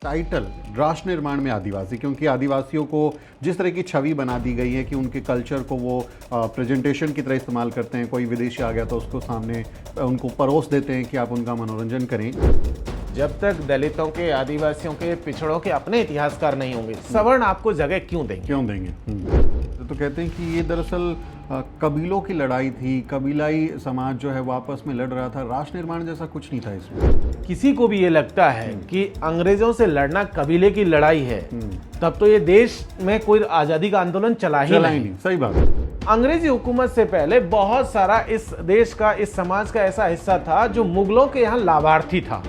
Title राष्ट्र निर्माण में आदिवासी, क्योंकि आदिवासियों को जिस तरह की छवि बना दी गई है कि उनके कल्चर को वो प्रेजेंटेशन की तरह इस्तेमाल करते हैं। कोई विदेशी आ गया तो उसको सामने उनको परोस देते हैं कि आप उनका मनोरंजन करें। जब तक दलितों के, आदिवासियों के, पिछड़ों के अपने इतिहासकार नहीं होंगे, सवर्ण आपको जगह क्यों देंगे? तो कहते हैं कि ये दरअसल कबीलों की लड़ाई थी, कबीलाई समाज जो है वो आपस में लड़ रहा था। राष्ट्र निर्माण जैसा कुछ नहीं था इसमें। किसी को भी ये लगता है कि अंग्रेजों से लड़ना कबीले की लड़ाई है, तब तो ये देश में कोई आजादी का आंदोलन चला ही नहीं। सही बात है। अंग्रेजी हुकूमत से पहले बहुत सारा इस देश का, इस समाज का ऐसा हिस्सा था जो मुगलों के यहाँ लाभार्थी था।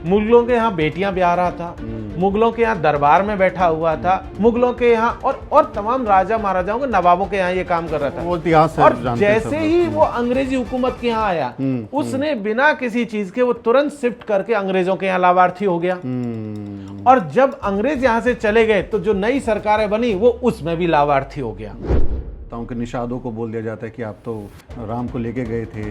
मुगलों के यहाँ बेटियां ब्याह रहा था, मुगलों के यहाँ दरबार में बैठा हुआ था, मुगलों के यहाँ और तमाम राजा महाराजाओं के, नवाबों के यहाँ ये काम कर रहा था। वो इतिहास और जैसे ही वो अंग्रेजी हुकूमत के यहाँ आया, उसने बिना किसी चीज के वो तुरंत शिफ्ट करके अंग्रेजों के यहाँ लाभार्थी हो गया। और जब अंग्रेज यहाँ से चले गए तो जो नई सरकारें बनी वो उसमें भी लाभार्थी हो गया। के निषादों को बोल दिया जाता है कि आप तो राम को लेके गए थे,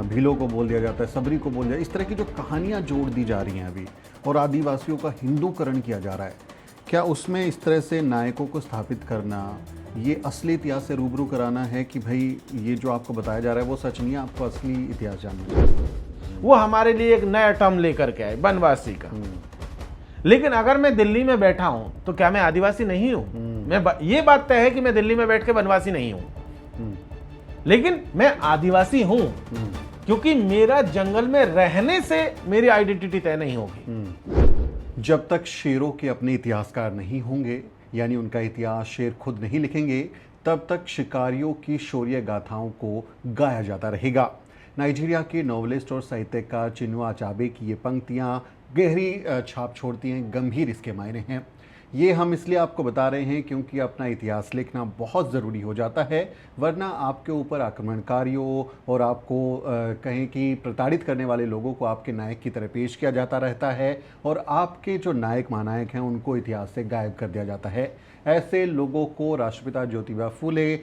भीलों को बोल दिया जाता है, सबरी को बोल दिया। इस तरह की जो कहानियां जोड़ दी जा रही हैं अभी, और आदिवासियों का हिंदूकरण किया जा रहा है, क्या उसमें इस तरह से नायकों को स्थापित करना, ये असली इतिहास से रूबरू कराना है कि भाई ये जो आपको बताया जा रहा है वो सच नहीं है, आपको असली इतिहास जानना है? वो हमारे लिए एक नया टर्म लेकर के आए, बनवासी का। लेकिन अगर मैं दिल्ली में बैठा हूं तो क्या मैं आदिवासी नहीं हूं? ये बात तय है कि मैं दिल्ली में बैठ के बनवासी नहीं हूं, लेकिन मैं आदिवासी हूं, क्योंकि मेरा जंगल में रहने से मेरी आइडेंटिटी तय नहीं होगी। जब तक शेरों के अपने इतिहासकार नहीं होंगे, यानी उनका इतिहास शेर खुद नहीं लिखेंगे, तब तक शिकारियों की शौर्य गाथाओं को गाया जाता रहेगा। नाइजीरिया के नॉवलिस्ट और साहित्यकार चिनुआ अचाबे की ये पंक्तियां गहरी छाप छोड़ती हैं, गंभीर इसके मायने हैं। ये हम इसलिए आपको बता रहे हैं क्योंकि अपना इतिहास लिखना बहुत ज़रूरी हो जाता है, वरना आपके ऊपर आक्रमणकारियों और आपको कहें कि प्रताड़ित करने वाले लोगों को आपके नायक की तरह पेश किया जाता रहता है, और आपके जो नायक महानायक हैं उनको इतिहास से गायब कर दिया जाता है। ऐसे लोगों को राष्ट्रपिता ज्योतिबा फूले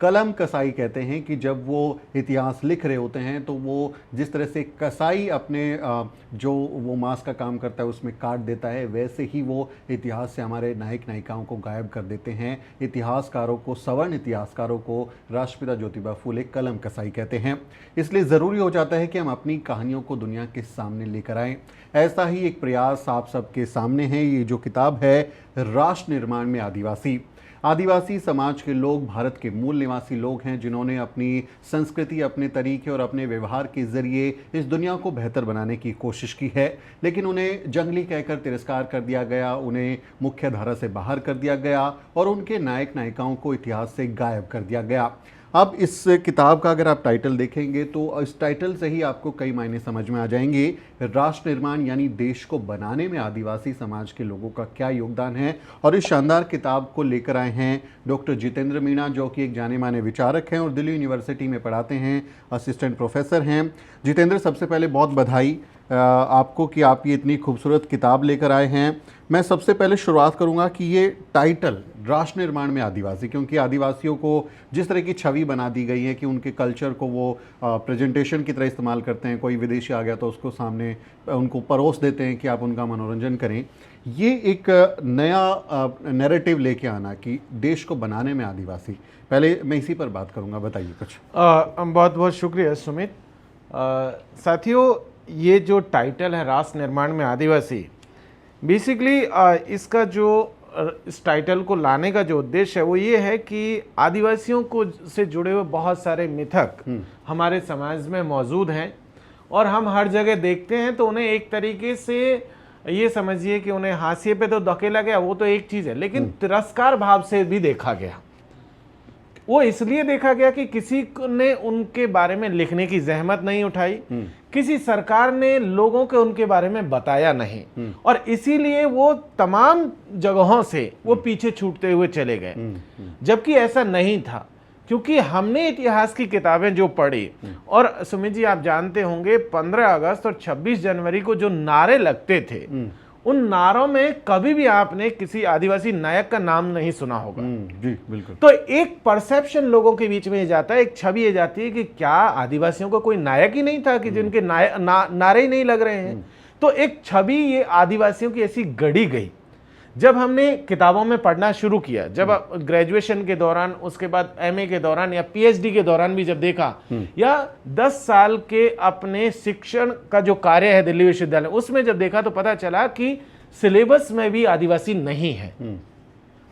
कलम कसाई कहते हैं कि जब वो इतिहास लिख रहे होते हैं तो वो जिस तरह से कसाई अपने जो वो मांस का काम करता है उसमें काट देता है, वैसे ही वो इतिहास से हमारे नायक नायिकाओं को गायब कर देते हैं। इतिहासकारों को, सवर्ण इतिहासकारों को राष्ट्रपिता ज्योतिबा फूले कलम कसाई कहते हैं। इसलिए ज़रूरी हो जाता है कि हम अपनी कहानियों को दुनिया के सामने लेकर आएँ। ऐसा ही एक प्रयास आप सबके सामने है। ये जो किताब है राष्ट्र निर्माण में आदिवासी समाज के लोग भारत के मूल निवासी लोग हैं, जिन्होंने अपनी संस्कृति, अपने तरीके और अपने व्यवहार के जरिए इस दुनिया को बेहतर बनाने की कोशिश की है, लेकिन उन्हें जंगली कहकर तिरस्कार कर दिया गया, उन्हें मुख्य धारा से बाहर कर दिया गया और उनके नायक नायिकाओं को इतिहास से गायब कर दिया गया। अब इस किताब का अगर आप टाइटल देखेंगे तो इस टाइटल से ही आपको कई मायने समझ में आ जाएंगे। राष्ट्र निर्माण यानी देश को बनाने में आदिवासी समाज के लोगों का क्या योगदान है। और इस शानदार किताब को लेकर आए हैं डॉक्टर जितेंद्र मीणा, जो कि एक जाने माने विचारक हैं और दिल्ली यूनिवर्सिटी में पढ़ाते हैं, असिस्टेंट प्रोफेसर हैं। जितेंद्र, सबसे पहले बहुत बधाई आपको कि आप ये इतनी खूबसूरत किताब लेकर आए हैं। मैं सबसे पहले शुरुआत करूंगा कि ये टाइटल राष्ट्र निर्माण में आदिवासी, क्योंकि आदिवासियों को जिस तरह की छवि बना दी गई है कि उनके कल्चर को वो प्रेजेंटेशन की तरह इस्तेमाल करते हैं। कोई विदेशी आ गया तो उसको सामने उनको परोस देते हैं कि आप उनका मनोरंजन करें। ये एक नया नैरेटिव लेके आना कि देश को बनाने में आदिवासी, पहले मैं इसी पर बात करूंगा, बताइए कुछ। बहुत बहुत शुक्रिया सुमित। साथियों, ये जो टाइटल है राष्ट्र निर्माण में आदिवासी, बेसिकली इसका जो इस टाइटल को लाने का जो उद्देश्य है वो ये है कि आदिवासियों को से जुड़े हुए बहुत सारे मिथक हमारे समाज में मौजूद हैं और हम हर जगह देखते हैं, तो उन्हें एक तरीके से ये समझिए कि उन्हें हाशिए पे तो धकेला गया, वो तो एक चीज़ है, लेकिन तिरस्कार भाव से भी देखा गया। वो इसलिए देखा गया कि किसी ने उनके बारे में लिखने की जहमत नहीं उठाई, किसी सरकार ने लोगों को उनके बारे में बताया नहीं, और इसीलिए वो तमाम जगहों से वो पीछे छूटते हुए चले गए। जबकि ऐसा नहीं था, क्योंकि हमने इतिहास की किताबें जो पढ़ी, और सुमित जी आप जानते होंगे 15 अगस्त और 26 जनवरी को जो नारे लगते थे, उन नारों में कभी भी आपने किसी आदिवासी नायक का नाम नहीं सुना होगा। जी बिल्कुल। तो एक परसेप्शन लोगों के बीच में ये जाता है, एक छवि ये जाती है कि क्या आदिवासियों का कोई नायक ही नहीं था कि जिनके नारे ही नहीं लग रहे हैं। तो एक छवि ये आदिवासियों की ऐसी गढ़ी गई। जब हमने किताबों में पढ़ना शुरू किया, जब ग्रेजुएशन के दौरान, उसके बाद एमए के दौरान या पीएचडी के दौरान भी जब देखा, या 10 साल के अपने शिक्षण का जो कार्य है दिल्ली विश्वविद्यालय, उसमें जब देखा तो पता चला कि सिलेबस में भी आदिवासी नहीं है।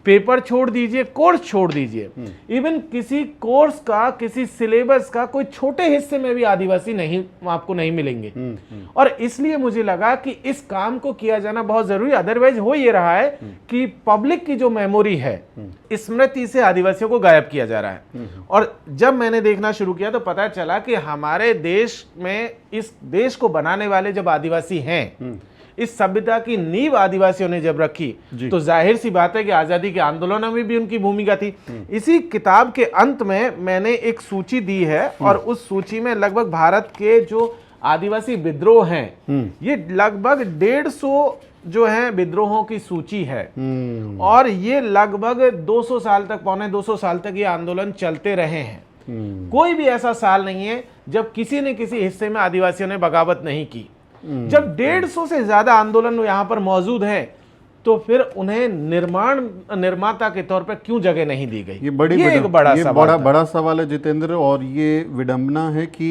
पेपर छोड़ दीजिए, कोर्स छोड़ दीजिए, इवन किसी कोर्स का, किसी सिलेबस का कोई छोटे हिस्से में भी आदिवासी नहीं, आपको नहीं मिलेंगे। और इसलिए मुझे लगा कि इस काम को किया जाना बहुत जरूरी। अदरवाइज हो ये रहा है कि पब्लिक की जो मेमोरी है, स्मृति से आदिवासियों को गायब किया जा रहा है। और जब मैंने देखना शुरू किया तो पता चला कि हमारे देश में, इस देश को बनाने वाले जब आदिवासी हैं, इस सभ्यता की नींव आदिवासियों ने जब रखी, तो जाहिर सी बात है कि आजादी के आंदोलनों में भी उनकी भूमिका थी। इसी किताब के अंत में मैंने एक सूची दी है, और उस सूची में लगभग भारत के जो आदिवासी विद्रोह हैं, ये लगभग 150 जो है विद्रोहों की सूची है। और ये लगभग 200 साल तक, पौने 200 साल तक ये आंदोलन चलते रहे हैं। कोई भी ऐसा साल नहीं है जब किसी न किसी हिस्से में आदिवासियों ने बगावत नहीं की। जब 150 से ज्यादा आंदोलन यहाँ पर मौजूद हैं, तो फिर उन्हें निर्माता के तौर पर क्यों जगह नहीं दी गई? ये एक बड़ा सवाल है जितेंद्र। और ये विडंबना है कि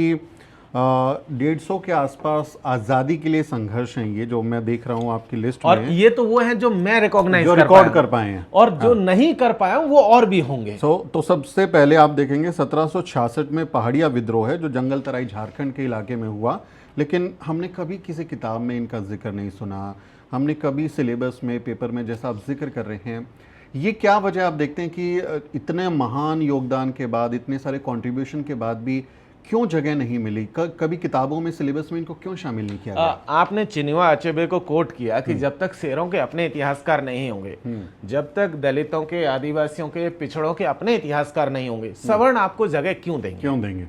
150 के आसपास आजादी के लिए संघर्ष हैं, ये जो मैं देख रहा हूँ आपकी लिस्ट में। और ये तो वो हैं जो मैं रिकॉर्ड कर पाए हैं, और जो नहीं कर पाया हूं वो और भी होंगे। तो सबसे पहले आप देखेंगे 1766 में पहाड़िया विद्रोह है, जो जंगल तराई झारखंड के इलाके में हुआ। लेकिन हमने कभी किसी किताब में इनका जिक्र नहीं सुना, हमने कभी सिलेबस में, पेपर में, जैसा आप जिक्र कर रहे हैं। ये क्या वजह आप देखते हैं कि इतने महान योगदान के बाद, इतने सारे कंट्रीब्यूशन के बाद भी क्यों जगह नहीं मिली? कभी किताबों में, सिलेबस में इनको क्यों शामिल नहीं किया गया? आपने चिन्हुआ अचेबे को कोट किया कि जब तक शेरों के अपने इतिहासकार नहीं होंगे, जब तक दलितों के, आदिवासियों के, पिछड़ों के अपने इतिहासकार नहीं होंगे, सवर्ण आपको जगह क्यों देंगे?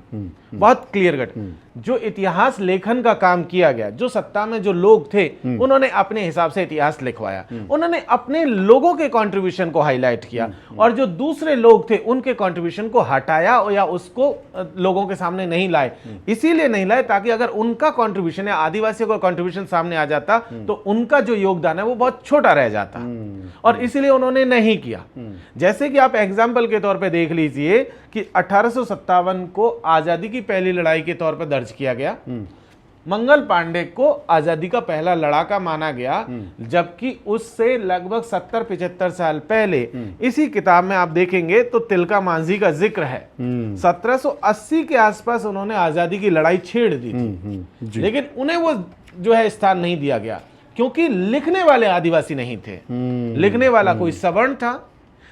बहुत क्लियर कट। जो इतिहास लेखन का काम किया गया, जो सत्ता में जो लोग थे, उन्होंने अपने हिसाब से इतिहास लिखवाया, उन्होंने अपने लोगों के कंट्रीब्यूशन को हाईलाइट किया, और जो दूसरे लोग थे उनके कंट्रीब्यूशन को हटाया या उसको लोगों के सामने नहीं लाए। इसीलिए नहीं लाए ताकि अगर उनका कंट्रीब्यूशन या आदिवासियों का कंट्रीब्यूशन सामने आ जाता तो उनका जो योगदान है वो बहुत छोटा रह जाता, और इसीलिए उन्होंने नहीं किया। जैसे कि आप एग्जाम्पल के तौर पे देख लीजिए कि 1857 को आजादी की पहली लड़ाई के तौर पर दर्ज किया गया। मंगल पांडे को आजादी का पहला लड़ाका माना गया, जबकि उससे लगभग 70-75 साल पहले इसी किताब में आप देखेंगे तो तिलका मांझी का जिक्र है। 1780 के आसपास उन्होंने आजादी की लड़ाई छेड़ दी थी, लेकिन उन्हें वो जो है स्थान नहीं दिया गया, क्योंकि लिखने वाले आदिवासी नहीं थे। लिखने वाला कोई सवर्ण था,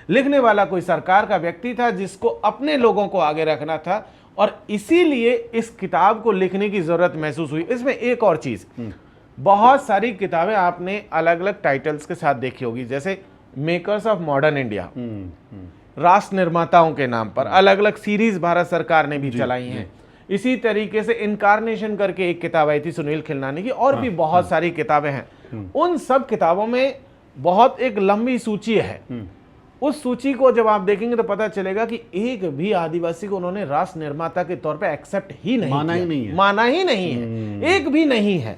लिखने वाला कोई सरकार का व्यक्ति था जिसको अपने लोगों को आगे रखना था, और इसीलिए इस किताब को लिखने की जरूरत महसूस हुई। इसमें एक और चीज, बहुत सारी किताबें आपने अलग अलग टाइटल्स के साथ देखी होगी, जैसे मेकर्स ऑफ मॉडर्न इंडिया, राष्ट्र निर्माताओं के नाम पर अलग अलग सीरीज भारत सरकार ने भी चलाई हैं। इसी तरीके से इनकारनेशन करके एक किताब आई थी सुनील खिलनानी की, और भी बहुत सारी किताबें हैं। उन सब किताबों में बहुत एक लंबी सूची है। उस सूची को जब आप देखेंगे तो पता चलेगा कि एक भी आदिवासी को उन्होंने राष्ट्र निर्माता के तौर पे एक्सेप्ट ही नहीं माना ही नहीं है, एक भी नहीं है।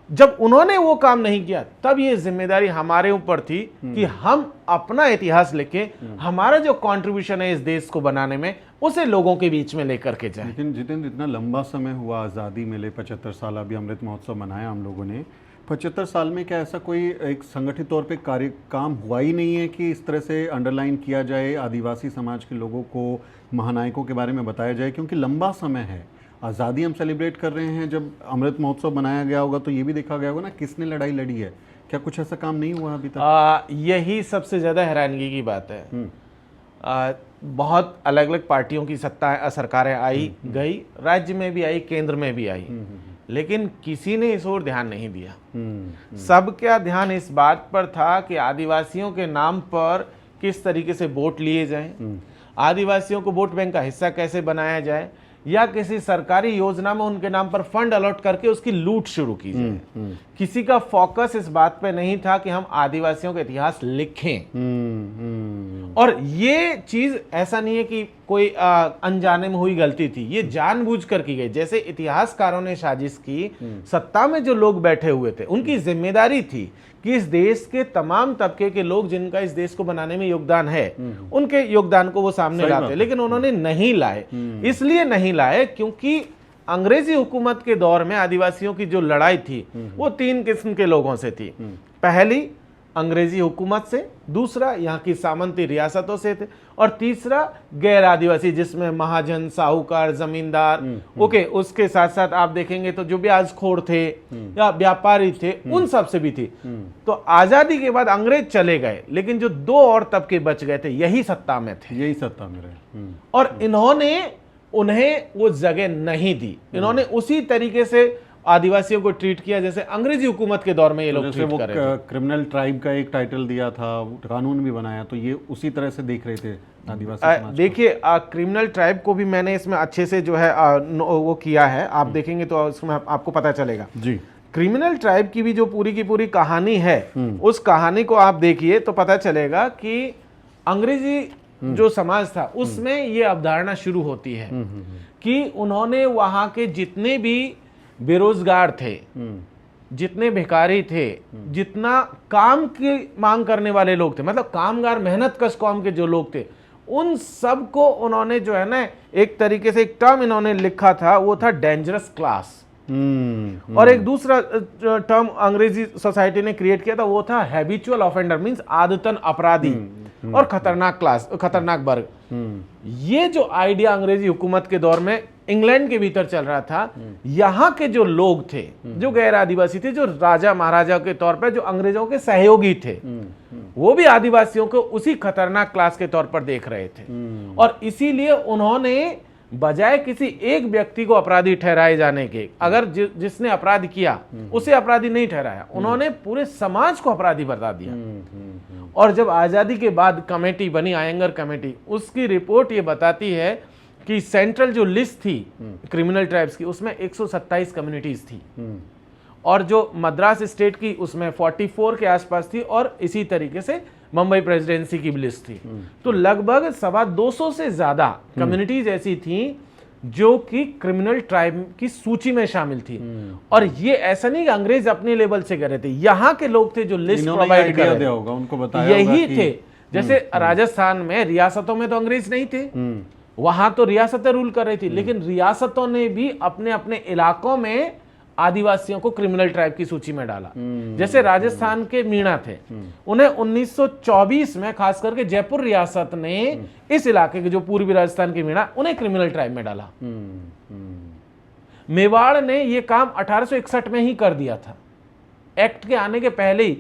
जब उन्होंने वो काम नहीं किया, तब ये जिम्मेदारी हमारे ऊपर थी कि हम अपना इतिहास लिखें, हमारा जो कंट्रीब्यूशन है इस देश को बनाने में, उसे लोगों के बीच में लेकर के जाए। लेकिन जितेंद्र, इतना लंबा समय हुआ, आज़ादी मिले, 75 साल, अभी अमृत महोत्सव मनाया हम लोगों ने। 75 साल में क्या ऐसा कोई एक संगठित तौर पे कार्य काम हुआ ही नहीं है कि इस तरह से अंडरलाइन किया जाए, आदिवासी समाज के लोगों को, महानायकों के बारे में बताया जाए? क्योंकि लंबा समय है, आज़ादी हम सेलिब्रेट कर रहे हैं। जब अमृत महोत्सव बनाया गया होगा तो ये भी देखा गया होगा ना किसने लड़ाई लड़ी है। क्या कुछ ऐसा काम नहीं हुआ अभी तक? यही सबसे ज़्यादा हैरानगी की बात है। बहुत अलग अलग पार्टियों की सरकारें आई गई, राज्य में भी आई, केंद्र में भी आई, लेकिन किसी ने इस ओर ध्यान नहीं दिया। सबका ध्यान इस बात पर था कि आदिवासियों के नाम पर किस तरीके से वोट लिए जाएं, आदिवासियों को वोट बैंक का हिस्सा कैसे बनाया जाए, या किसी सरकारी योजना में उनके नाम पर फंड अलॉट करके उसकी लूट शुरू की जाए। किसी का फोकस इस बात पे नहीं था कि हम आदिवासियों का इतिहास लिखें। और ये चीज ऐसा नहीं है कि कोई अनजाने में हुई गलती थी, ये जानबूझकर की गई। जैसे इतिहासकारों ने साजिश की, सत्ता में जो लोग बैठे हुए थे उनकी जिम्मेदारी थी कि इस देश के तमाम तबके के लोग जिनका इस देश को बनाने में योगदान है उनके योगदान को वो सामने लाते, लेकिन उन्होंने नहीं लाए। इसलिए नहीं लाए क्योंकि अंग्रेजी हुकूमत के दौर में आदिवासियों की जो लड़ाई थी वो 3 किस्म के लोगों से थी। पहली अंग्रेजी हुकूमत से, दूसरा यहाँ की सामंती रियासतों से थे, और तीसरा गैर आदिवासी जिसमें महाजन, साहूकार, जमींदार, ओके, उसके साथ साथ आप देखेंगे तो जो ब्याजखोर थे या व्यापारी थे उन सब से भी थी। तो आजादी के बाद अंग्रेज चले गए, लेकिन जो 2 और तबके बच गए थे यही सत्ता में थे, यही सत्ता में रहे। और इन्होंने उन्हें वो जगह नहीं दी। इन्होंने उसी तरीके से आदिवासियों को ट्रीट किया जैसे अंग्रेजी हुकूमत के दौर में ये लोग ट्रीट कर रहे थे। क्रिमिनल ट्राइब का एक टाइटल दिया था, कानून भी बनाया, तो ये उसी तरह से देख रहे थे आदिवासी समाज को। देखिए, क्रिमिनल ट्राइब को भी मैंने इसमें अच्छे से जो है वो किया है, आप देखेंगे तो उसमें आपको पता चलेगा जी। क्रिमिनल ट्राइब की भी जो पूरी की पूरी कहानी है, उस कहानी को आप देखिए तो पता चलेगा कि अंग्रेजी जो समाज था उसमें ये अवधारणा शुरू होती है कि उन्होंने वहां के जितने भी बेरोजगार थे, जितने भिखारी थे, जितना काम की मांग करने वाले लोग थे, मतलब कामगार, मेहनत कश कौम के जो लोग थे, उन सब को उन्होंने जो है ना एक तरीके से एक टर्म इन्होंने लिखा था, वो था डेंजरस क्लास। और एक दूसरा टर्म अंग्रेजी सोसाइटी ने क्रिएट किया था, वो था हैबिचुअल ऑफेंडर, मींस आदतन अपराधी, और खतरनाक क्लास, खतरनाक वर्ग। ये जो आइडिया अंग्रेजी हुकूमत के दौर में इंग्लैंड के भीतर चल रहा था, यहाँ के जो लोग थे, जो गैर आदिवासी थे, जो राजा महाराजा के तौर पर जो अंग्रेजों के सहयोगी थे, वो भी आदिवासियों को उसी खतरनाक क्लास के तौर पर देख रहे थे। और इसीलिए उन्होंने बजाय किसी एक व्यक्ति को अपराधी ठहराए जाने के, अगर जिसने अपराध किया उसे अपराधी नहीं ठहराया, उन्होंने पूरे समाज को अपराधी बता दिया। और जब आजादी के बाद कमेटी बनी, आयंगर कमेटी, उसकी रिपोर्ट ये बताती है कि सेंट्रल जो लिस्ट थी क्रिमिनल ट्राइब्स की, उसमें 127 कम्युनिटीज थी, और जो मद्रास स्टेट की उसमें 44 के आसपास थी, और इसी तरीके से मुंबई प्रेसिडेंसी की भी लिस्ट थी। तो लगभग 250 से ज्यादा कम्युनिटीज ऐसी थी जो कि क्रिमिनल ट्राइब की सूची में शामिल थी। और ये ऐसा नहीं कि अंग्रेज अपने लेवल से कर रहे थे, यहाँ के लोग थे जो लिस्ट प्रोवाइड कर रहे होगा, उनको बताया यही थे। जैसे राजस्थान में रियासतों में तो अंग्रेज नहीं थे, वहां तो रियासतें रूल कर रही थी, लेकिन रियासतों ने भी अपने अपने इलाकों में आदिवासियों को क्रिमिनल ट्राइब की सूची में डाला। जैसे राजस्थान के मीणा थे, उन्हें 1924 में खास करके जयपुर रियासत ने इस इलाके के जो पूर्वी राजस्थान के मीणा, उन्हें क्रिमिनल ट्राइब में डाला। मेवाड़ ने यह काम 1861 में ही कर दिया था। एक्ट के आने के पहले ही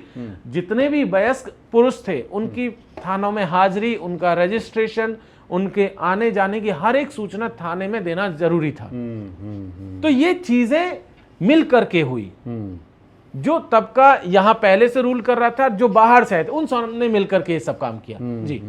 जितने भी वयस्क पुरुष थे उनकी थानों में हाजिरी, उनका रजिस्ट्रेशन, उनके आने जाने की हर एक सूचना थाने में देना जरूरी था। तो ये चीजें मिल करके हुई। जो तबका यहां पहले से रूल कर रहा था, जो बाहर से आए थे, उन सब ने मिलकर के ये सब काम किया। जी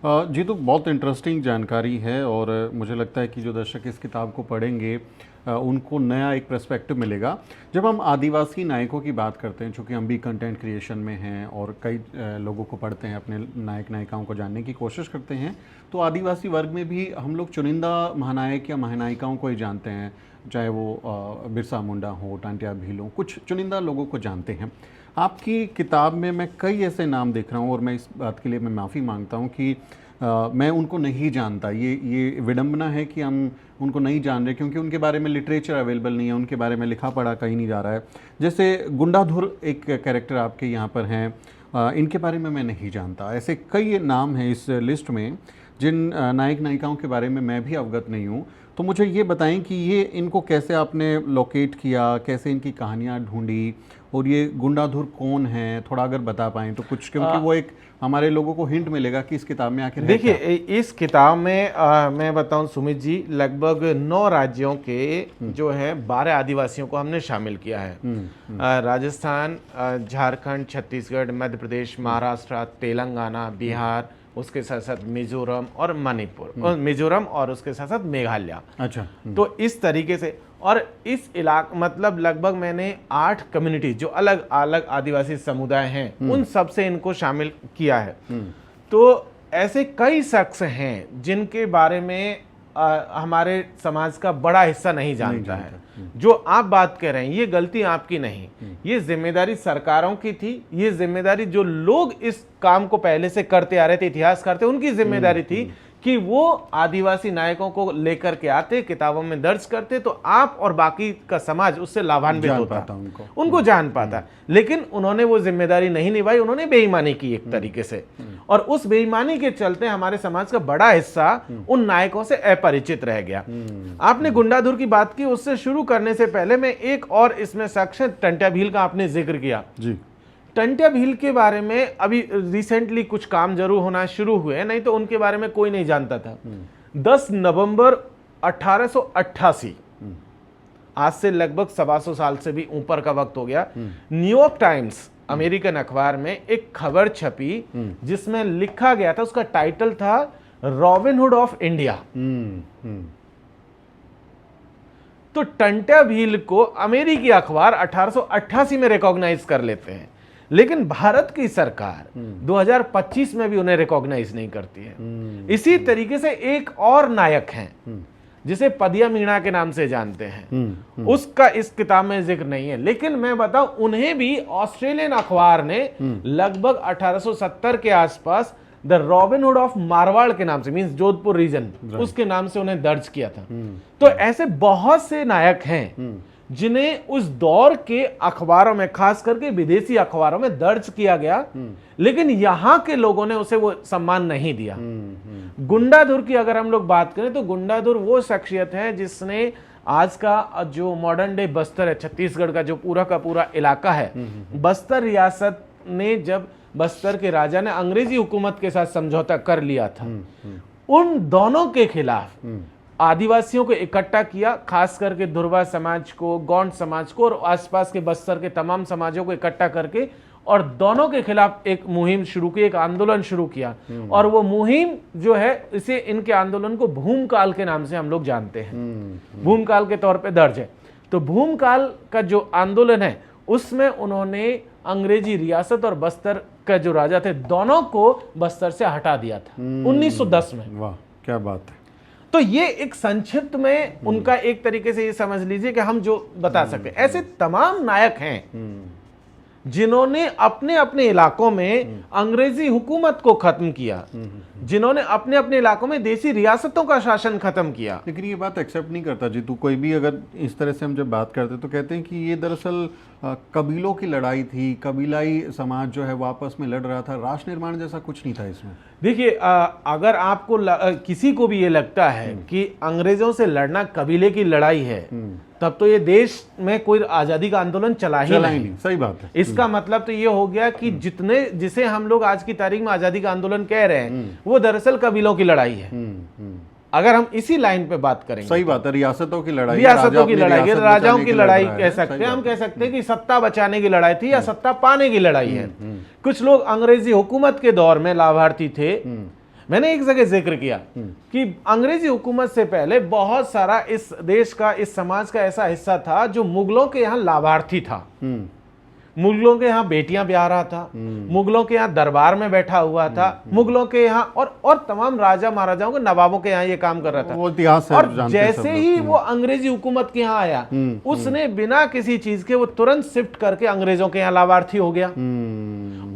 जी, तो बहुत इंटरेस्टिंग जानकारी है, और मुझे लगता है कि जो दर्शक इस किताब को पढ़ेंगे उनको नया एक पर्सपेक्टिव मिलेगा। जब हम आदिवासी नायकों की बात करते हैं, चूँकि हम भी कंटेंट क्रिएशन में हैं और कई लोगों को पढ़ते हैं, अपने नायक नायिकाओं को जानने की कोशिश करते हैं, तो आदिवासी वर्ग में भी हम लोग चुनिंदा महानायक या महानायिकाओं को ही जानते हैं, चाहे वो बिरसा मुंडा हो, टांटिया भील हो, कुछ चुनिंदा लोगों को जानते हैं। आपकी किताब में मैं कई ऐसे नाम देख रहा हूँ, और मैं इस बात के लिए मैं माफ़ी मांगता हूँ कि मैं उनको नहीं जानता। ये विडंबना है कि हम उनको नहीं जान रहे, क्योंकि उनके बारे में लिटरेचर अवेलेबल नहीं है, उनके बारे में लिखा पढ़ा कहीं नहीं जा रहा है। जैसे गुंडाधुर एक कैरेक्टर आपके यहाँ पर हैं, इनके बारे में मैं नहीं जानता। ऐसे कई नाम हैं इस लिस्ट में जिन नायक नायिकाओं के बारे में मैं भी अवगत नहीं हूँ। तो मुझे ये बताएं कि ये इनको कैसे आपने लोकेट किया, कैसे इनकी कहानियाँ ढूंढी, और ये गुंडाधुर कौन है, थोड़ा अगर बता पाएं तो कुछ, क्योंकि वो एक हमारे लोगों को हिंट मिलेगा कि इस किताब में आखिर देखिए इस किताब में मैं बताऊं सुमित जी, लगभग 9 राज्यों के जो है 12 आदिवासियों को हमने शामिल किया है। राजस्थान, झारखंड, छत्तीसगढ़, मध्य प्रदेश, महाराष्ट्र, तेलंगाना, बिहार, उसके साथ साथ मिजोरम और मणिपुर, और मिजोरम, और उसके साथ साथ मेघालय। अच्छा। तो इस तरीके से, और इस इलाके मतलब लगभग मैंने 8 कम्युनिटी जो अलग अलग आदिवासी समुदाय हैं उन सब से इनको शामिल किया है। तो ऐसे कई शख्स हैं जिनके बारे में हमारे समाज का बड़ा हिस्सा नहीं जानता है। जो आप बात कर रहे हैं ये गलती आपकी नहीं, ये जिम्मेदारी सरकारों की थी, ये जिम्मेदारी जो लोग इस काम को पहले से करते आ रहे थे, इतिहास करते, उनकी जिम्मेदारी थी कि वो आदिवासी नायकों को लेकर के आते, किताबों में दर्ज करते, तो आप और बाकी का समाज उससे लाभान्वित होता, उनको जान पाता। लेकिन उन्होंने वो जिम्मेदारी नहीं निभाई, उन्होंने बेईमानी की एक तरीके से, और उस बेईमानी के चलते हमारे समाज का बड़ा हिस्सा उन नायकों से अपरिचित रह गया। आपने गुंडाधुर की बात की, उससे शुरू करने से पहले मैं एक और इसमें शख्स टंट्या भील का आपने जिक्र किया जी। टंट्या भील के बारे में अभी रिसेंटली कुछ काम जरूर होना शुरू हुए, नहीं तो उनके बारे में कोई नहीं जानता था। 10 नवंबर 1888, आज से लगभग 125 साल से भी ऊपर का वक्त हो गया, न्यूयॉर्क टाइम्स अमेरिकन अखबार में एक खबर छपी जिसमें लिखा गया था, उसका टाइटल था रॉबिन हुड ऑफ इंडिया। तो टंट्या भील को अमेरिकी अखबार 1888 में रिकॉग्नाइज कर लेते हैं, लेकिन भारत की सरकार 2025 में भी उन्हें रिकॉग्नाइज नहीं करती है। इसी तरीके से एक और नायक हैं जिसे पदिया मीणा के नाम से जानते हैं, उसका इस किताब में जिक्र नहीं है, लेकिन मैं बताऊं उन्हें भी ऑस्ट्रेलियन अखबार ने लगभग 1870 के आसपास the robin hood of Marwar के नाम से, मींस जोधपुर रीजन, उसके नाम से उन्हें दर्ज किया था। तो ऐसे बहुत से नायक हैं जिन्हें उस दौर के अखबारों में, खास करके विदेशी अखबारों में दर्ज किया गया, लेकिन यहां के लोगों ने उसे वो सम्मान नहीं दिया। गुंडाधुर की अगर हम लोग बात करें तो गुंडाधुर वो शख्सियत है जिसने आज का जो मॉडर्न डे बस्तर है, छत्तीसगढ़ का जो पूरा का पूरा इलाका है, बस्तर रियासत ने जब बस्तर के राजा ने अंग्रेजी हुकूमत के साथ समझौता कर लिया था, उन दोनों के खिलाफ आदिवासियों को इकट्ठा किया, खास करके धुरवा समाज को, गौंड समाज को और आसपास के बस्तर के तमाम समाजों को इकट्ठा करके, और दोनों के खिलाफ एक मुहिम शुरू की, एक आंदोलन शुरू किया। और वो मुहिम जो है, इसे, इनके आंदोलन को भूमकाल के नाम से हम लोग जानते हैं, भूमकाल के तौर पे दर्ज है। तो भूमकाल का जो आंदोलन है उसमें उन्होंने अंग्रेजी रियासत और बस्तर का जो राजा थे, दोनों को बस्तर से हटा दिया था 1910 में। वाह, क्या बात है। तो ये एक संक्षिप्त में उनका एक तरीके से ये समझ लीजिए कि हम जो बता सकते हैं। ऐसे तमाम नायक हैं जिन्होंने अपने अपने इलाकों में अंग्रेजी हुकूमत को खत्म किया, जिन्होंने अपने अपने इलाकों में देसी रियासतों का शासन खत्म किया। लेकिन ये बात एक्सेप्ट नहीं करता जी, तू कोई भी अगर इस तरह से हम जब बात करते तो कहते हैं कि ये दरअसल कबीलों की लड़ाई थी, कबीलाई समाज जो है वो आपस में लड़ रहा था, राष्ट्र निर्माण जैसा कुछ नहीं था इसमें। देखिए, अगर आपको किसी को भी ये लगता है कि अंग्रेजों से लड़ना कबीले की लड़ाई है, तब तो ये देश में कोई आजादी का आंदोलन चला ही नहीं। सही बात है। इसका मतलब तो ये हो गया कि जिसे हम लोग आज की तारीख में आजादी का आंदोलन कह रहे हैं, वो दरअसल कबीलों की लड़ाई है। अगर हम इसी लाइन पे बात करेंगे, सही बात है, रियासतों की लड़ाई, रियासतों की लड़ाई, राजाओं की लड़ाई कह सकते हैं। हम कह सकते हैं कि सत्ता बचाने की लड़ाई थी या सत्ता पाने की लड़ाई है। कुछ लोग अंग्रेजी हुकूमत के दौर में लाभार्थी थे। मैंने एक जगह जिक्र किया कि अंग्रेजी हुकूमत से पहले बहुत सारा इस देश का, इस समाज का ऐसा हिस्सा था जो मुगलों के यहाँ लाभार्थी था। मुगलों के यहाँ बेटियां ब्याह रहा था, मुगलों के यहाँ दरबार में बैठा हुआ था, मुगलों के यहाँ और तमाम राजा महाराजाओं के, नवाबों के यहाँ ये काम कर रहा था। वो इतिहास है, और जैसे ही वो अंग्रेजी हुकूमत के यहाँ आया, उसने बिना किसी चीज के वो तुरंत शिफ्ट करके अंग्रेजों के यहाँ लाभार्थी हो गया।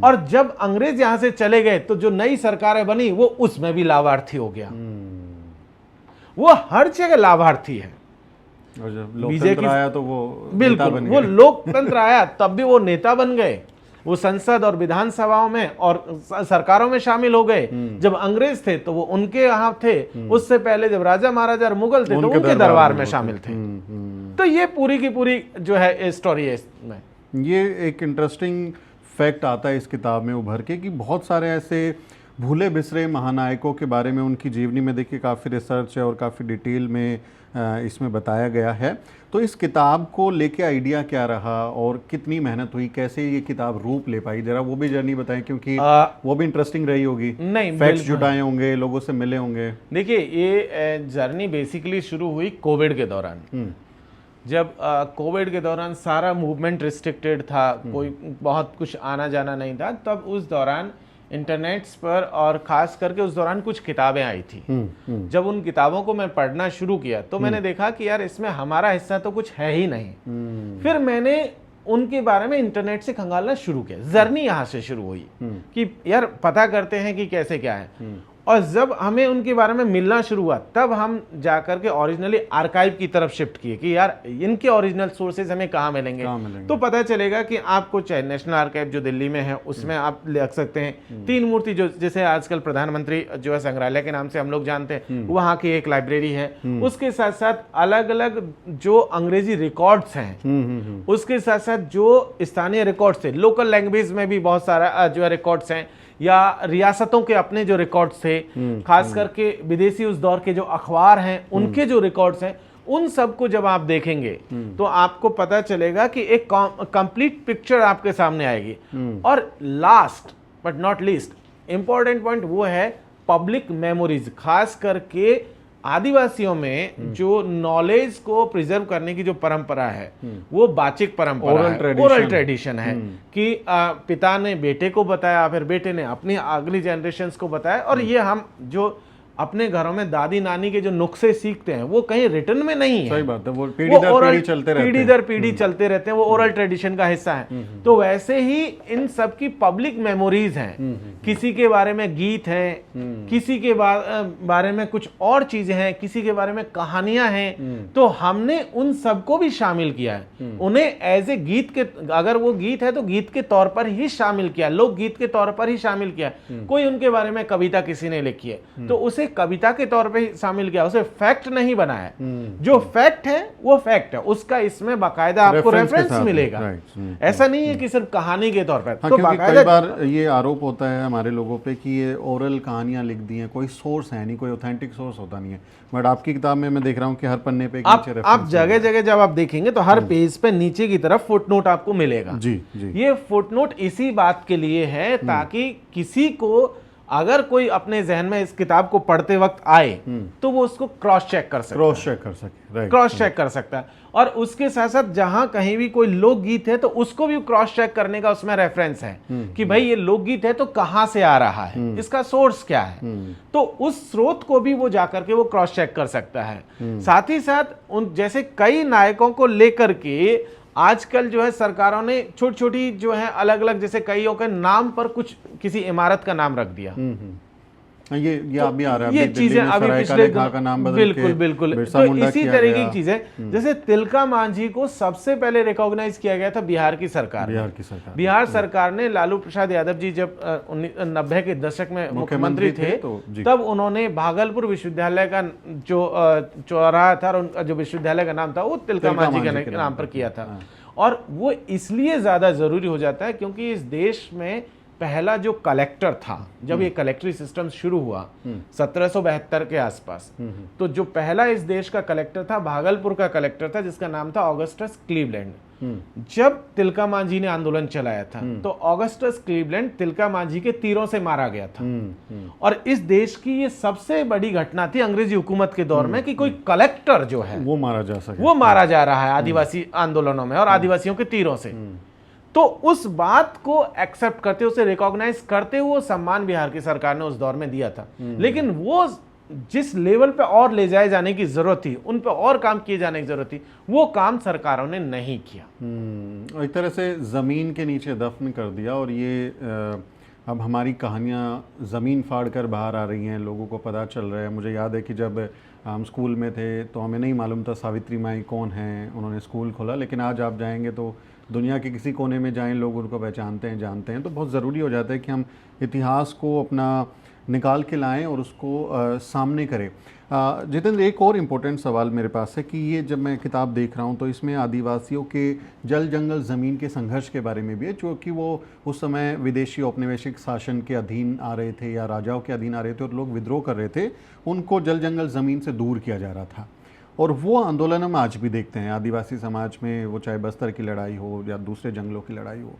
और जब अंग्रेज यहाँ से चले गए तो जो नई सरकारें बनी वो उसमें भी लाभार्थी हो गया। वो हर जगह लाभार्थी है। और जब लोकतंत्र आया तो वो बिल्कुल, वो लोकतंत्र आया तब भी वो नेता बन गए। वो संसद और विधानसभाओं में और सरकारों में शामिल हो गए। जब अंग्रेज थे तो वो उनके यहाँ थे, उससे पहले जब राजा महाराजा और मुगल थे तो उनके दरबार में शामिल थे। तो ये पूरी की पूरी जो है स्टोरी है इसमें। ये एक इंटरेस्टिंग फैक्ट आता है इस किताब में उभर के कि बहुत सारे ऐसे भूले बिसरे महानायकों के बारे में उनकी जीवनी में देखिए काफ़ी रिसर्च है और काफ़ी डिटेल में इसमें बताया गया है। तो इस किताब को लेके आइडिया क्या रहा और कितनी मेहनत हुई, कैसे ये किताब रूप ले पाई, जरा वो भी जर्नी बताएं, क्योंकि वो भी इंटरेस्टिंग रही होगी। नहीं, फैक्ट्स जुटाए होंगे, लोगों से मिले होंगे। देखिए, ये जर्नी बेसिकली शुरू हुई कोविड के दौरान। जब कोविड के दौरान सारा मूवमेंट रिस्ट्रिक्टेड था, कोई बहुत कुछ आना जाना नहीं था, तब उस दौरान इंटरनेट्स पर और ख़ास करके उस दौरान कुछ किताबें आई थी। जब उन किताबों को मैं पढ़ना शुरू किया तो मैंने देखा कि यार इसमें हमारा हिस्सा तो कुछ है ही नहीं। फिर मैंने उनके बारे में इंटरनेट से खंगालना शुरू किया। जर्नी यहाँ से शुरू हुई कि यार पता करते हैं कि कैसे क्या है। और जब हमें उनके बारे में मिलना शुरू हुआ तब हम जाकर के ओरिजिनली आर्काइव की तरफ शिफ्ट किए कि यार इनके ओरिजिनल सोर्सेज हमें कहाँ मिलेंगे। तो पता चलेगा कि आपको चाहे नेशनल आर्काइव जो दिल्ली में है उसमें आप लिख सकते हैं। तीन मूर्ति जो जैसे आजकल प्रधानमंत्री जो है संग्रहालय के नाम से हम लोग जानते हैं, वहाँ की एक लाइब्रेरी है। उसके साथ साथ अलग अलग जो अंग्रेजी रिकॉर्ड्स हैं, उसके साथ साथ जो स्थानीय रिकॉर्ड्स थे, लोकल लैंग्वेज में भी बहुत सारा जो है रिकॉर्ड्स हैं, या रियासतों के अपने जो रिकॉर्ड्स थे, खास करके विदेशी उस दौर के जो अखबार हैं उनके जो रिकॉर्ड्स हैं, उन सब को जब आप देखेंगे तो आपको पता चलेगा कि एक कंप्लीट पिक्चर आपके सामने आएगी। और last but not least important point वो है पब्लिक मेमोरीज। खास करके आदिवासियों में जो नॉलेज को प्रिजर्व करने की जो परंपरा है वो बाचिक परंपरा है, ओरल ट्रेडिशन है कि पिता ने बेटे को बताया, फिर बेटे ने अपनी अगली जनरेशन्स को बताया। और ये हम जो अपने घरों में दादी नानी के जो नुस्खे सीखते हैं वो कहीं रिटर्न में नहीं है। सही बात है, वो पीढ़ी दर पीढ़ी चलते रहते हैं, पीढ़ी दर पीढ़ी चलते रहते हैं, वो ओरल ट्रेडिशन का हिस्सा है। तो वैसे ही इन सब की पब्लिक मेमोरीज हैं। किसी के बारे में गीत हैं, किसी के बारे में कुछ और चीजें हैं, किसी के बारे में कहानियां हैं। तो हमने उन सबको भी शामिल किया है, उन्हें एज ए गीत के, अगर वो गीत है तो गीत के तौर पर ही शामिल किया, लोकगीत के तौर पर ही शामिल किया। कोई उनके बारे में कविता किसी ने लिखी है तो उसे कविता के तौर पे शामिल किया, उसे फैक्ट नहीं बनाया। जो फैक्ट है वो फैक्ट है, उसका इसमें बाकायदा आपको रेफरेंस मिलेगा। ऐसा नहीं है कि सिर्फ कहानी के तौर पर। तो कई बार ये आरोप होता है हमारे लोगों पे कि ये ओरल कहानियां लिख दी हैं, कोई सोर्स है नहीं, कोई ऑथेंटिक सोर्स होता नहीं है। बट आपकी किताब में मैं देख रहा हूँ कि हर पन्ने पे आप जगह जगह जब आप देखेंगे तो हर पेज पे नीचे की तरफ फुटनोट आपको मिलेगा। जी जी। ये फुटनोट इसी बात के लिए है ताकि किसी को अगर कोई अपने जहन में इस किताब को पढ़ते वक्त आए तो वो उसको क्रॉस चेक कर सकता है, क्रॉस चेक कर सकता है। और उसके साथ साथ जहां कहीं भी कोई लोकगीत है तो उसको भी क्रॉस चेक करने का उसमें रेफरेंस है कि भाई ये लोकगीत है तो कहां से आ रहा है, इसका सोर्स क्या है। तो उस स्रोत को भी वो जाकर के वो क्रॉस चेक कर सकता है। साथ ही साथ उन जैसे कई नायकों को लेकर के आजकल जो है सरकारों ने छोटी छोटी जो है अलग अलग, जैसे कईयों के नाम पर कुछ किसी इमारत का नाम रख दिया। ये तो अभी आ रहा है, ये चीजें अभी पिछले का नाम बदल बिल्कुल बिल्कुल तो इसी तरीके की चीजें, जैसे तिलका मांझी को सबसे पहले रिकॉग्नाइज किया गया था बिहार की सरकार। बिहार सरकार ने लालू प्रसाद यादव जी जब 90 के दशक में मुख्यमंत्री थे तब उन्होंने भागलपुर विश्वविद्यालय का जो चौराहा था और जो विश्वविद्यालय का नाम था वो तिलका मांझी के नाम पर किया था। और वो इसलिए ज्यादा जरूरी हो जाता है क्योंकि इस देश में पहला जो कलेक्टर था, जब ये कलेक्टरी सिस्टम शुरू हुआ 1772 के आसपास, तो जो पहला इस देश का कलेक्टर था भागलपुर का कलेक्टर था जिसका नाम था ऑगस्टस क्लीवलैंड। जब तिलका मांझी ने आंदोलन चलाया था तो ऑगस्टस क्लीवलैंड तिलका मांझी के तीरों से मारा गया था। और इस देश की ये सबसे बड़ी घटना थी अंग्रेजी हुकूमत के दौर में कि कोई कलेक्टर जो है वो मारा जा सके, वो मारा जा रहा है आदिवासी आंदोलनों में और आदिवासियों के तीरों से। तो उस बात को एक्सेप्ट करते, उसे रिकॉग्नाइज करते हुए सम्मान बिहार की सरकार ने उस दौर में दिया था। लेकिन वो जिस लेवल पे और ले जाए जाने की जरूरत थी, उन पे और काम किए जाने की जरूरत थी, वो काम सरकारों ने नहीं किया। एक तरह से जमीन के नीचे दफन कर दिया। और ये अब हमारी कहानियाँ ज़मीन फाड़ कर बाहर आ रही हैं, लोगों को पता चल रहा है। मुझे याद है कि जब हम स्कूल में थे तो हमें नहीं मालूम था सावित्री माई कौन है, उन्होंने स्कूल खोला। लेकिन आज आप जाएंगे तो दुनिया के किसी कोने में जाएं, लोग उनको पहचानते हैं, जानते हैं। तो बहुत ज़रूरी हो जाता है कि हम इतिहास को अपना निकाल के लाएं और उसको सामने करें। जितेंद्र, एक और इम्पोर्टेंट सवाल मेरे पास है कि ये जब मैं किताब देख रहा हूँ तो इसमें आदिवासियों के जल जंगल ज़मीन के संघर्ष के बारे में भी है, जो कि वो उस समय विदेशी औपनिवेशिक शासन के अधीन आ रहे थे या राजाओं के अधीन आ रहे थे और लोग विद्रोह कर रहे थे, उनको जल जंगल ज़मीन से दूर किया जा रहा था। और वो आंदोलन हम आज भी देखते हैं आदिवासी समाज में, वो चाहे बस्तर की लड़ाई हो या दूसरे जंगलों की लड़ाई हो,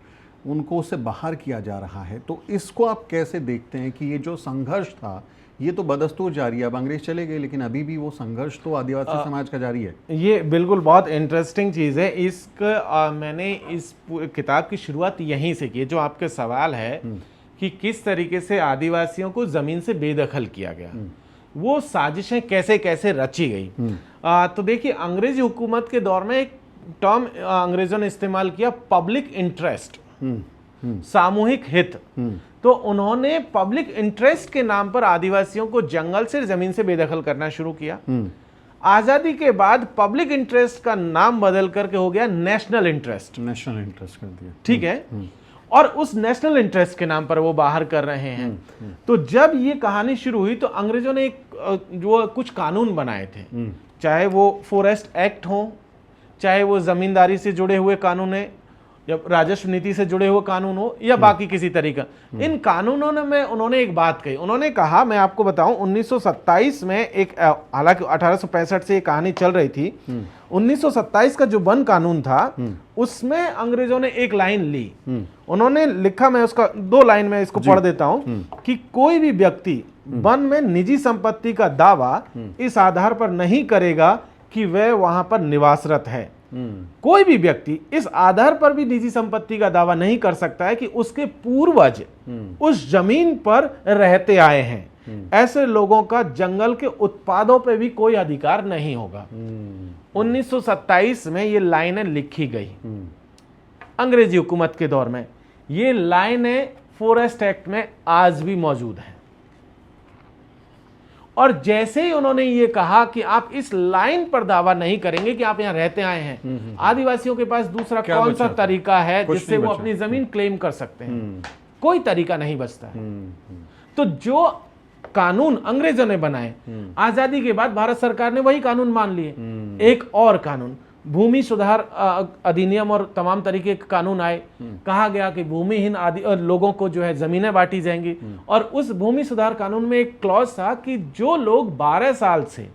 उनको उससे बाहर किया जा रहा है। तो इसको आप कैसे देखते हैं कि ये जो संघर्ष था ये तो बदस्तूर जारी है, अब अंग्रेज चले गए लेकिन अभी भी वो संघर्ष तो आदिवासी समाज का जारी है। ये बिल्कुल बहुत इंटरेस्टिंग चीज़ है। मैंने इस किताब की शुरुआत यहीं से की। जो आपके सवाल है कि किस तरीके से आदिवासियों को जमीन से बेदखल किया गया, वो साजिशें कैसे कैसे रची गई। तो देखिए, अंग्रेजी हुकूमत के दौर में एक टर्म अंग्रेजों ने इस्तेमाल किया, पब्लिक इंटरेस्ट, सामूहिक हित। तो उन्होंने पब्लिक इंटरेस्ट के नाम पर आदिवासियों को जंगल से, जमीन से बेदखल करना शुरू किया। आजादी के बाद पब्लिक इंटरेस्ट का नाम बदल करके हो गया नेशनल इंटरेस्ट। नेशनल इंटरेस्ट कर दिया, ठीक है। और उस नेशनल इंटरेस्ट के नाम पर वो बाहर कर रहे हैं। तो जब ये कहानी शुरू हुई तो अंग्रेजों ने एक जो कुछ कानून बनाए थे, चाहे वो फॉरेस्ट एक्ट हो, चाहे वो जमींदारी से जुड़े हुए कानून है, या राजस्व नीति से जुड़े हुए कानून हो, या बाकी किसी तरीका, इन कानूनों में उन्होंने एक बात कही। उन्होंने कहा, मैं आपको बताऊं, 1927 में एक, हालांकि 1865 से ये कहानी चल रही थी, 1927 का जो वन कानून था उसमें अंग्रेजों ने एक लाइन ली। उन्होंने लिखा, मैं उसका 2 लाइन में इसको पढ़ देता हूं, कि कोई भी व्यक्ति वन में निजी संपत्ति का दावा इस आधार पर नहीं करेगा कि वह वहां पर निवासरत है। कोई भी व्यक्ति इस आधार पर भी निजी संपत्ति का दावा नहीं कर सकता है कि उसके पूर्वज उस जमीन पर रहते आए हैं। ऐसे लोगों का जंगल के उत्पादों पर भी कोई अधिकार नहीं होगा। 1927 में ये लाइनें लिखी गई अंग्रेजी हुकूमत के दौर में। ये लाइनें फॉरेस्ट एक्ट में आज भी मौजूद हैं। और जैसे ही उन्होंने ये कहा कि आप इस लाइन पर दावा नहीं करेंगे कि आप यहां रहते आए हैं, आदिवासियों के पास दूसरा कौन सा तरीका है जिससे वो अपनी जमीन क्लेम कर सकते हैं? कोई तरीका नहीं बचता है। तो जो कानून अंग्रेजों ने बनाए, आजादी के बाद भारत सरकार ने वही कानून मान लिए। एक और कानून, भूमि सुधार अधिनियम और तमाम तरीके के कानून आए। कहा गया कि भूमिहीन लोगों को जो है जमीनें बांटी जाएंगी। और उस भूमि सुधार कानून में एक क्लॉज था कि जो लोग 12 साल से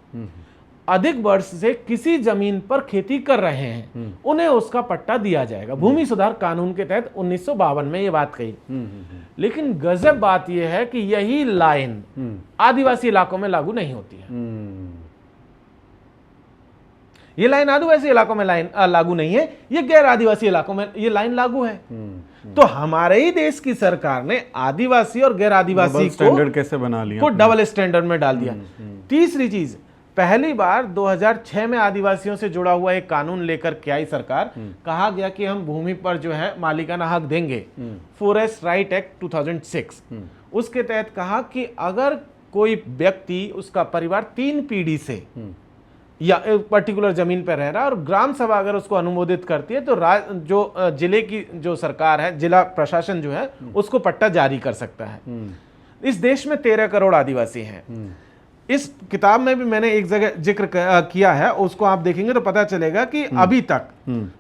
अधिक वर्ष से किसी जमीन पर खेती कर रहे हैं उन्हें उसका पट्टा दिया जाएगा। भूमि सुधार कानून के तहत 1952 में ये बात कही। लेकिन गजब बात यह है कि यही लाइन आदिवासी इलाकों में लागू नहीं होती है। ये लाइन आदिवासी इलाकों में लागू नहीं है, ये गैर आदिवासी इलाकों में ये लाइन लागू है। तो हमारे ही देश की सरकार ने आदिवासी और गैर आदिवासी स्टैंडर्ड कैसे बना लिया, को डबल स्टैंडर्ड में डाल दिया। तीसरी चीज, पहली बार 2006 में आदिवासियों से जुड़ा हुआ एक कानून लेकर के आई सरकार। कहा गया कि हम भूमि पर जो है मालिकाना हक देंगे, फॉरेस्ट राइट एक्ट 2006। उसके तहत कहा कि अगर कोई व्यक्ति, उसका परिवार 3 पीढ़ी से या एक पर्टिकुलर जमीन पर रह रहा है और ग्राम सभा अगर उसको अनुमोदित करती है तो जो जिले की जो सरकार है, जिला प्रशासन जो है, उसको पट्टा जारी कर सकता है। इस देश में 13 करोड़ आदिवासी हैं। इस किताब में भी मैंने एक जगह जिक्र किया है, उसको आप देखेंगे तो पता चलेगा कि अभी तक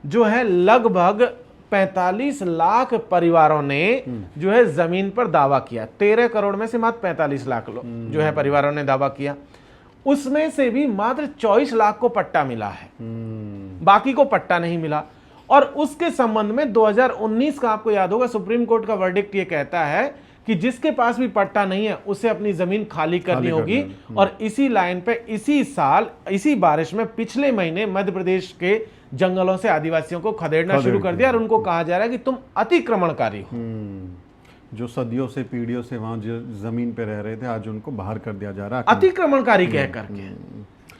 जो है लगभग 45 लाख परिवारों ने जो है जमीन पर दावा किया। 13 करोड़ में से मात्र 45 लाख जो है परिवारों ने दावा किया। उसमें से भी मात्र 24 लाख को पट्टा मिला है, बाकी को पट्टा नहीं मिला। और उसके संबंध में 2019 का आपको याद होगा सुप्रीम कोर्ट का वर्डिक्ट ये कहता है कि जिसके पास भी पट्टा नहीं है उसे अपनी जमीन खाली करनी होगी। और इसी लाइन पे इसी साल इसी बारिश में पिछले महीने मध्य प्रदेश के जंगलों से आदिवासियों को खदेड़ना शुरू कर दिया और उनको कहा जा रहा है कि तुम अतिक्रमणकारी हो। जो सदियों से, पीढ़ियों से वहां जमीन पे रह रहे थे, आज उनको बाहर कर दिया जा रहा है अतिक्रमणकारी कह करके।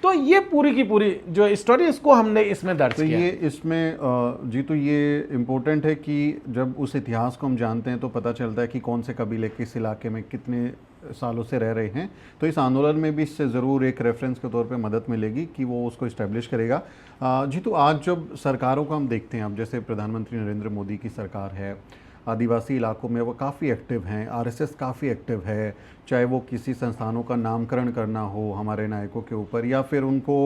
तो ये पूरी की पूरी जो स्टोरी इसको हमने इसमें दर्ज किया। ये इसमें जी, तो ये इम्पोर्टेंट है कि जब उस इतिहास को हम जानते हैं तो पता चलता है कि कौन से कबीले किस इलाके में कितने सालों से रह रहे हैं। तो इस आंदोलन में भी इससे ज़रूर एक रेफरेंस के तौर पे मदद मिलेगी कि वो उसको इस्टेब्लिश करेगा। जी, तो आज जब सरकारों को हम देखते हैं, अब जैसे प्रधानमंत्री नरेंद्र मोदी की सरकार है, आदिवासी इलाकों में वो काफ़ी एक्टिव हैं, आरएसएस काफ़ी एक्टिव है, चाहे वो किसी संस्थानों का नामकरण करना हो हमारे नायकों के ऊपर, या फिर उनको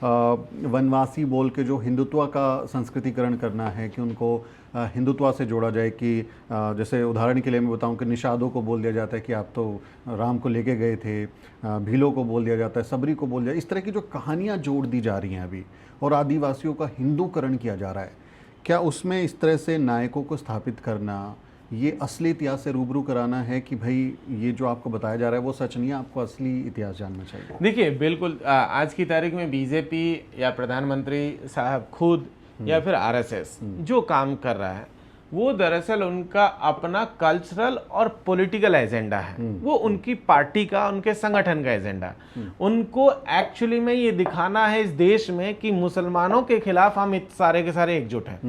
वनवासी बोल के जो हिंदुत्व का संस्कृतिकरण करना है कि उनको हिंदुत्व से जोड़ा जाए। कि जैसे उदाहरण के लिए मैं बताऊं कि निषादों को बोल दिया जाता है कि आप तो राम को लेके गए थे, भीलों को बोल दिया जाता है, सबरी को बोल दिया, इस तरह की जो कहानियाँ जोड़ दी जा रही हैं अभी, और आदिवासियों का हिंदूकरण किया जा रहा है। क्या उसमें इस तरह से नायकों को स्थापित करना, ये असली इतिहास से रूबरू कराना है कि भाई ये जो आपको बताया जा रहा है वो सच नहीं है, आपको असली इतिहास जानना चाहिए? देखिए, बिल्कुल आज की तारीख में बीजेपी या प्रधानमंत्री साहब खुद या फिर आरएसएस जो काम कर रहा है वो दरअसल उनका अपना कल्चरल और पॉलिटिकल एजेंडा है। वो उनकी पार्टी का, उनके संगठन का एजेंडा है। उनको एक्चुअली में ये दिखाना है इस देश में कि मुसलमानों के खिलाफ हम सारे के सारे एकजुट हैं।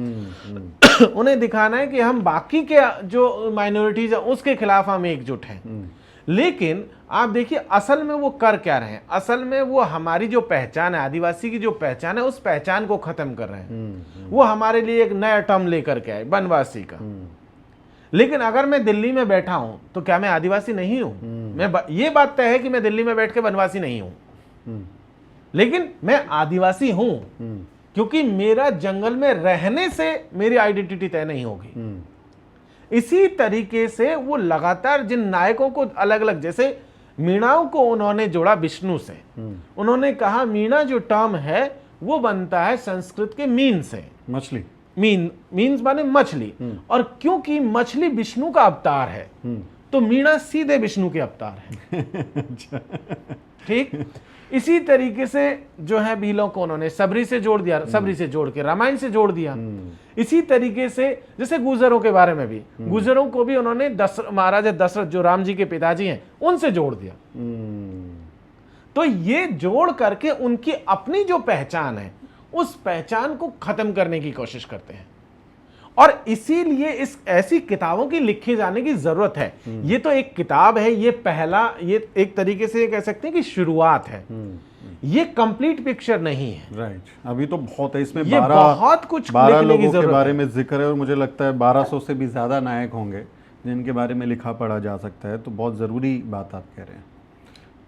उन्हें दिखाना है कि हम बाकी के जो माइनॉरिटीज हैं उसके खिलाफ हम एकजुट हैं। लेकिन आप देखिए असल में वो कर क्या रहे हैं। असल में वो हमारी जो पहचान है, आदिवासी की जो पहचान है, उस पहचान को खत्म कर रहे हैं। वो हमारे लिए एक नया टर्म लेकर के आए, वनवासी का। लेकिन अगर मैं दिल्ली में बैठा हूं तो क्या मैं आदिवासी नहीं हूं? ये बात तय है कि मैं दिल्ली में बैठ के वनवासी नहीं हूं, लेकिन मैं आदिवासी हूं क्योंकि मेरा जंगल में रहने से मेरी आइडेंटिटी तय नहीं होगी। इसी तरीके से वो लगातार जिन नायकों को अलग अलग, जैसे मीणाओं को उन्होंने जोड़ा विष्णु से। उन्होंने कहा मीणा जो टर्म है वो बनता है संस्कृत के मीन से, मछली। मीन्स माने मछली, और क्योंकि मछली विष्णु का अवतार है तो मीणा सीधे विष्णु के अवतार है। ठीक इसी तरीके से जो है भीलों को उन्होंने सबरी से जोड़ दिया, सबरी से जोड़ के रामायण से जोड़ दिया। इसी तरीके से जैसे गुर्जरों के बारे में भी, गुर्जरों को भी उन्होंने महाराजा दशरथ जो राम जी के पिताजी हैं उनसे जोड़ दिया। तो ये जोड़ करके उनकी अपनी जो पहचान है उस पहचान को खत्म करने की कोशिश करते हैं, और इसीलिए इस ऐसी किताबों की लिखे जाने की जरूरत है। ये तो एक किताब है, ये पहला, ये एक तरीके से कह सकते हैं कि शुरुआत है। ये कंप्लीट पिक्चर नहीं है। राइट, अभी तो बहुत है इसमें, 12 लोगों के बारे में जिक्र है, और मुझे लगता है 1200 से भी ज्यादा नायक होंगे जिनके बारे में लिखा पढ़ा जा सकता है। तो बहुत ज़रूरी बात आप कह रहे हैं।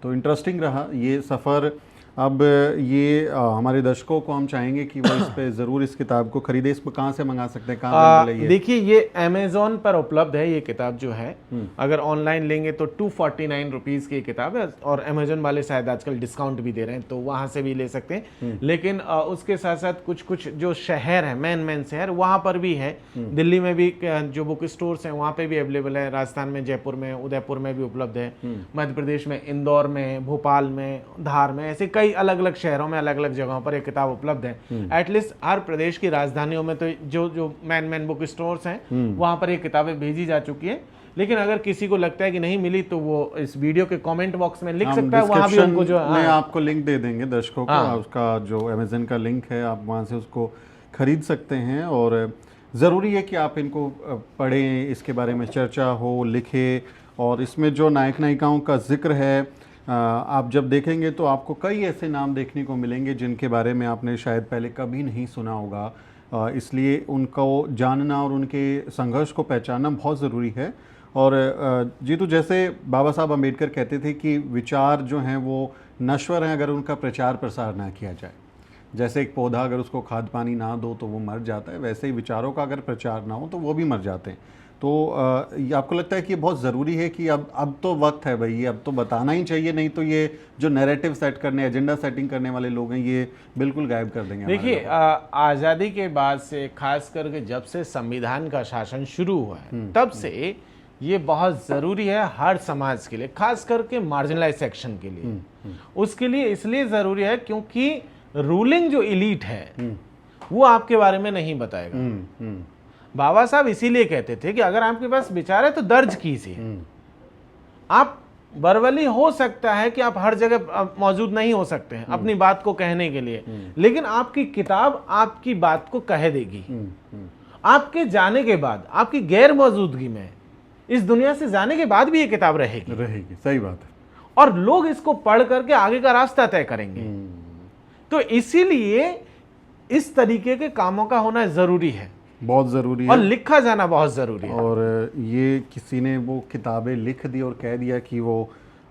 तो इंटरेस्टिंग रहा ये सफ़र। अब ये हमारे दर्शकों को हम चाहेंगे कि वो इस पे ज़रूर इस किताब को खरीदे। इसको कहाँ से मंगा सकते हैं, कहाँ मिलेगी? देखिए ये अमेज़ॉन पर उपलब्ध है ये किताब जो है। अगर ऑनलाइन लेंगे तो 249 रुपीज़ की किताब है, और अमेज़ॉन वाले शायद आजकल डिस्काउंट भी दे रहे हैं तो वहाँ से भी ले सकते हैं। लेकिन उसके साथ साथ कुछ कुछ जो शहर है, मेन शहर, वहाँ पर भी है। दिल्ली में भी जो बुक स्टोर्स हैं वहाँ पर भी अवेलेबल है। राजस्थान में जयपुर में, उदयपुर में भी उपलब्ध है। मध्य प्रदेश में इंदौर में, भोपाल में, धार में, ऐसे कई अलग अलग शहरों में, अलग अलग जगहों पर ये किताब उपलब्ध है। एटलीस्ट हर प्रदेश की राजधानियों में तो जो मेन बुक स्टोर्स हैं वहां पर ये किताबें भेजी जा चुकी है। लेकिन अगर किसी को लगता है कि नहीं मिली तो वो इस वीडियो के कमेंट बॉक्स में लिख सकता है, वहां भी उनको जो मैं आपको लिंक दे देंगे दर्शकों को। उसका जो अमेज़न का लिंक है आप वहां से उसको खरीद सकते हैं। और ज़रूरी है कि आप इनको पढ़ें, इसके बारे में चर्चा हो, लिखें। और इसमें जो नायक नायिकाओं का जिक्र है आप जब देखेंगे तो आपको कई ऐसे नाम देखने को मिलेंगे जिनके बारे में आपने शायद पहले कभी नहीं सुना होगा। इसलिए उनको जानना और उनके संघर्ष को पहचानना बहुत ज़रूरी है। और जीतू, जैसे बाबा साहब अम्बेडकर कहते थे कि विचार जो हैं वो नश्वर हैं अगर उनका प्रचार प्रसार ना किया जाए। जैसे एक पौधा अगर उसको खाद पानी ना दो तो वो मर जाता है, वैसे ही विचारों का अगर प्रचार ना हो तो वो भी मर जाते हैं। तो ये आपको लगता है कि ये बहुत ज़रूरी है कि अब तो वक्त है भाई, अब तो बताना ही चाहिए, नहीं तो ये जो नैरेटिव सेट करने, एजेंडा सेटिंग करने वाले लोग हैं ये बिल्कुल गायब कर देंगे। देखिए आज़ादी के बाद से, खास करके जब से संविधान का शासन शुरू हुआ है तब से ये बहुत ज़रूरी है हर समाज के लिए, खास करके मार्जिनलाइज सेक्शन के लिए। उसके लिए इसलिए ज़रूरी है क्योंकि रूलिंग जो इलीट है वो आपके बारे में नहीं बताएगा। बाबा साहब इसीलिए कहते थे कि अगर आपके पास विचार है तो दर्ज कीजिए। आप बरवली हो सकता है कि आप हर जगह मौजूद नहीं हो सकते हैं अपनी बात को कहने के लिए, लेकिन आपकी किताब आपकी बात को कह देगी। आपके जाने के बाद, आपकी गैर मौजूदगी में, इस दुनिया से जाने के बाद भी ये किताब रहेगी। सही बात है। और लोग इसको पढ़ करके आगे का रास्ता तय करेंगे। तो इसीलिए इस तरीके के कामों का होना जरूरी है, बहुत ज़रूरी है, और लिखा जाना बहुत ज़रूरी है। और ये किसी ने वो किताबें लिख दी और कह दिया कि वो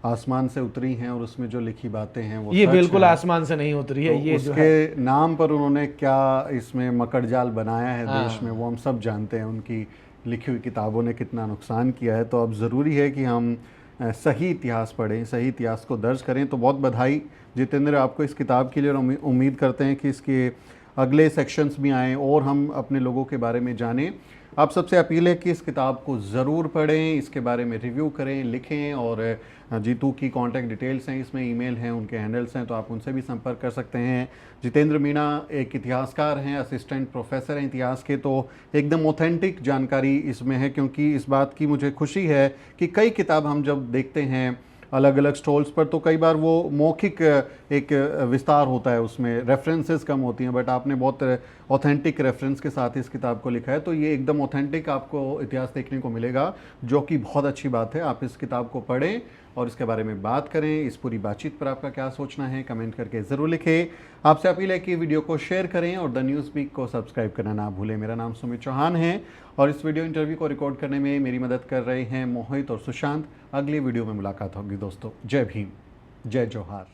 आसमान से उतरी हैं और उसमें जो लिखी बातें हैं वो ये बिल्कुल आसमान से नहीं उतरी है। तो ये उसके नाम पर उन्होंने क्या इसमें मकड़जाल बनाया है देश में, वो हम सब जानते हैं। उनकी लिखी हुई किताबों ने कितना नुकसान किया है। तो अब ज़रूरी है कि हम सही इतिहास पढ़ें, सही इतिहास को दर्ज करें। तो बहुत बधाई जितेंद्र आपको इस किताब के लिए, और उम्मीद करते हैं कि इसके अगले सेक्शंस भी आएँ और हम अपने लोगों के बारे में जानें। आप सबसे अपील है कि इस किताब को ज़रूर पढ़ें, इसके बारे में रिव्यू करें, लिखें। और जीतू की कांटेक्ट डिटेल्स हैं इसमें, ईमेल हैं, उनके हैंडल्स हैं, तो आप उनसे भी संपर्क कर सकते हैं। जितेंद्र मीणा एक इतिहासकार हैं, असिस्टेंट प्रोफेसर हैं इतिहास के, तो एकदम ऑथेंटिक जानकारी इसमें है। क्योंकि इस बात की मुझे खुशी है कि कई किताब हम जब देखते हैं अलग अलग स्टॉल्स पर, तो कई बार वो मौखिक एक विस्तार होता है, उसमें रेफरेंसेस कम होती हैं, बट आपने बहुत ऑथेंटिक रेफरेंस के साथ इस किताब को लिखा है। तो ये एकदम ऑथेंटिक आपको इतिहास देखने को मिलेगा, जो कि बहुत अच्छी बात है। आप इस किताब को पढ़ें और इसके बारे में बात करें। इस पूरी बातचीत पर आपका क्या सोचना है कमेंट करके ज़रूर लिखें। आपसे अपील है कि वीडियो को शेयर करें और द न्यूज़ वीक को सब्सक्राइब करना ना भूलें। मेरा नाम सुमित चौहान है और इस वीडियो इंटरव्यू को रिकॉर्ड करने में मेरी मदद कर रहे हैं मोहित और सुशांत। अगली वीडियो में मुलाकात होगी दोस्तों। जय भीम, जय जोहार।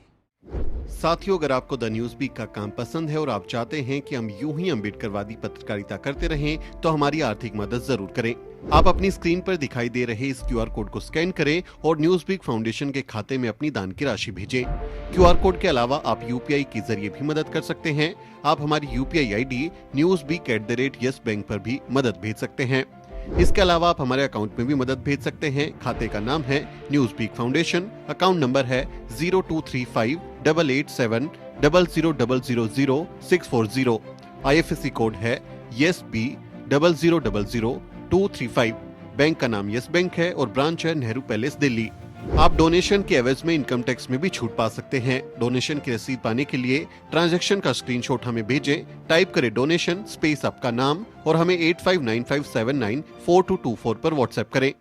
साथियों, अगर आपको द न्यूज़ वीक का काम पसंद है और आप चाहते हैं कि हम यूं ही अम्बेडकरवादी पत्रकारिता करते रहें, तो हमारी आर्थिक मदद जरूर करें। आप अपनी स्क्रीन पर दिखाई दे रहे इस QR कोड को स्कैन करें और न्यूज़ वीक फाउंडेशन के खाते में अपनी दान की राशि भेजें। QR कोड के अलावा आप UPI के जरिए भी मदद कर सकते हैं। आप हमारी UPI ID newsweek@yes bank पर भी मदद भेज सकते हैं। इसके अलावा आप हमारे अकाउंट में भी मदद भेज सकते हैं। खाते का नाम है Newsweek Foundation, account number है 02358800000640। IFSC कोड है YESB 0000235। बैंक का नाम यस बैंक है और ब्रांच है नेहरू पैलेस दिल्ली। आप डोनेशन के एवज में इनकम टैक्स में भी छूट पा सकते हैं। डोनेशन की रसीद पाने के लिए ट्रांजैक्शन का स्क्रीनशॉट हमें भेजें। टाइप करें डोनेशन स्पेस आपका नाम और हमें 8595794224 पर व्हाट्सएप करें।